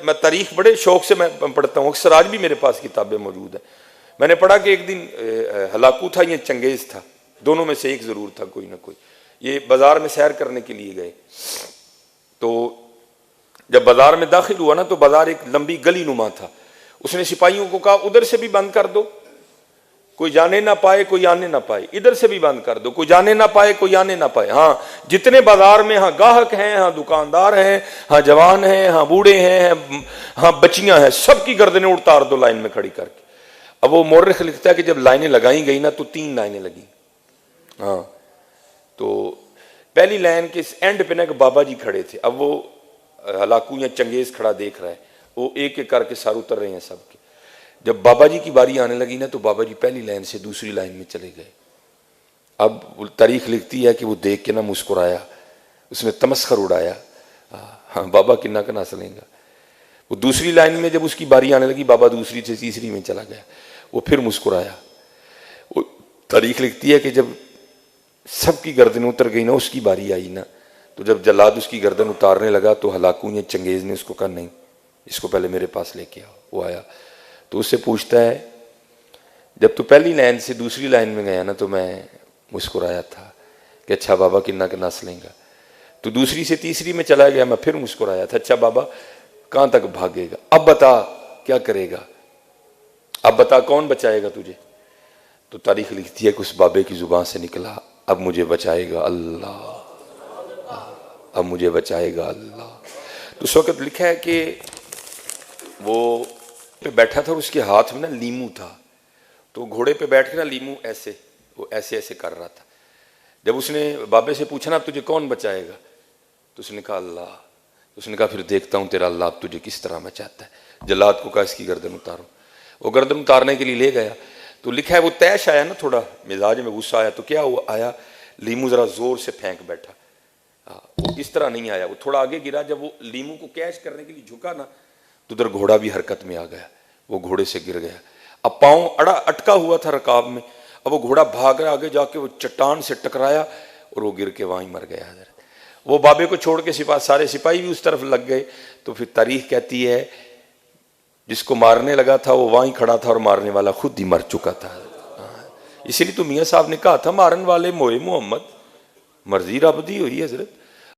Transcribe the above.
میں تاریخ بڑے شوق سے میں پڑھتا ہوں، اکثر آج بھی میرے پاس کتابیں موجود ہیں. میں نے پڑھا کہ ایک دن ہلاکو تھا یا چنگیز تھا، دونوں میں سے ایک ضرور تھا کوئی نہ کوئی. یہ بازار میں سیر کرنے کے لیے گئے، تو جب بازار میں داخل ہوا نا تو بازار ایک لمبی گلی نما تھا. اس نے سپاہیوں کو کہا ادھر سے بھی بند کر دو، کوئی جانے نہ پائے کوئی آنے نہ پائے، ادھر سے بھی بند کر دو، کوئی جانے نہ پائے کوئی آنے نہ پائے. ہاں جتنے بازار میں ہاں گاہک ہیں، ہاں دکاندار ہیں، ہاں جوان ہیں، ہاں بوڑھے ہیں، ہاں بچیاں ہیں، سب کی گردنیں اتار دو لائن میں کھڑی کر کے. اب وہ مورخ لکھتا ہے کہ جب لائنیں لگائی گئی نا تو 3 لائنیں لگیں. ہاں تو پہلی لائن کے اس اینڈ پہ نا کہ بابا جی کھڑے تھے. اب وہ ہلاکو یا چنگیز کھڑا دیکھ رہا ہے، وہ ایک ایک کر کے سار اتر رہے ہیں سب کے. جب بابا جی کی باری آنے لگی نا تو بابا جی پہلی لائن سے دوسری لائن میں چلے گئے. اب تاریخ لکھتی ہے کہ وہ دیکھ کے نا مسکرایا، اس نے تمسخر اڑایا، ہاں بابا کنہ کا نہ سلیں گا. وہ دوسری لائن میں جب اس کی باری آنے لگی، بابا دوسری سے تیسری میں چلا گیا، وہ پھر مسکرایا. وہ تاریخ لکھتی ہے کہ جب سب کی گردن اتر گئی نا، اس کی باری آئی نا، تو جب جلاد اس کی گردن اتارنے لگا تو ہلاکو نے چنگیز نے اس کو کہا نہیں، اس کو پہلے میرے پاس لے کے آؤ. وہ آیا تو اس سے پوچھتا ہے جب تو پہلی لائن سے دوسری لائن میں گیا نا تو میں مسکرایا تھا کہ اچھا بابا کنہ کا نس لیں گا. تو دوسری سے تیسری میں چلا گیا، میں پھر مسکرایا تھا اچھا بابا کہاں تک بھاگے گا، اب بتا کیا کرے گا، اب بتا کون بچائے گا تجھے. تو تاریخ لکھتی ہے کہ اس بابے کی زبان سے نکلا اب مجھے بچائے گا اللہ، اب مجھے بچائے گا اللہ. تو اس وقت لکھا ہے کہ وہ پہ بیٹھا تھا اور اس کے ہاتھ میں نا لیمو تھا، تو گھوڑے پہ بیٹھ کے نا لیمو ایسے وہ ایسے ایسے کر رہا تھا. جب اس نے بابے سے پوچھا نا اب تجھے کون بچائے گا تو اس نے کہا اللہ. اس نے کہا پھر دیکھتا ہوں تیرا اللہ اب تجھے کس طرح بچاتا ہے. جلاد کو کہا اس کی گردن اتارو. وہ گردن اتارنے کے لیے لے گیا تو لکھا ہے وہ تیش آیا نا، تھوڑا مزاج میں غصہ آیا تو کیا ہوا، آیا لیمو ذرا زور سے پھینک بیٹھا. وہ اس طرح نہیں آیا، وہ تھوڑا آگے گرا. جب وہ لیمو کو کیچ کرنے کے لیے جھکا نا تو ادھر گھوڑا بھی حرکت میں آ گیا، وہ گھوڑے سے گر گیا. اب پاؤں اٹکا ہوا تھا رکاب میں. اب وہ گھوڑا بھاگ رہا، آگے جا کے وہ چٹان سے ٹکرایا اور وہ گر کے وہیں مر گیا. وہ بابے کو چھوڑ کے سارے سپاہی بھی اس طرف لگ گئے. تو پھر تاریخ کہتی ہے جس کو مارنے لگا تھا وہ وہیں کھڑا تھا اور مارنے والا خود ہی مر چکا تھا. اسی لیے تو میاں صاحب نے کہا تھا مارن والے موئے محمد مرضی رب دی ہوئی حضرت.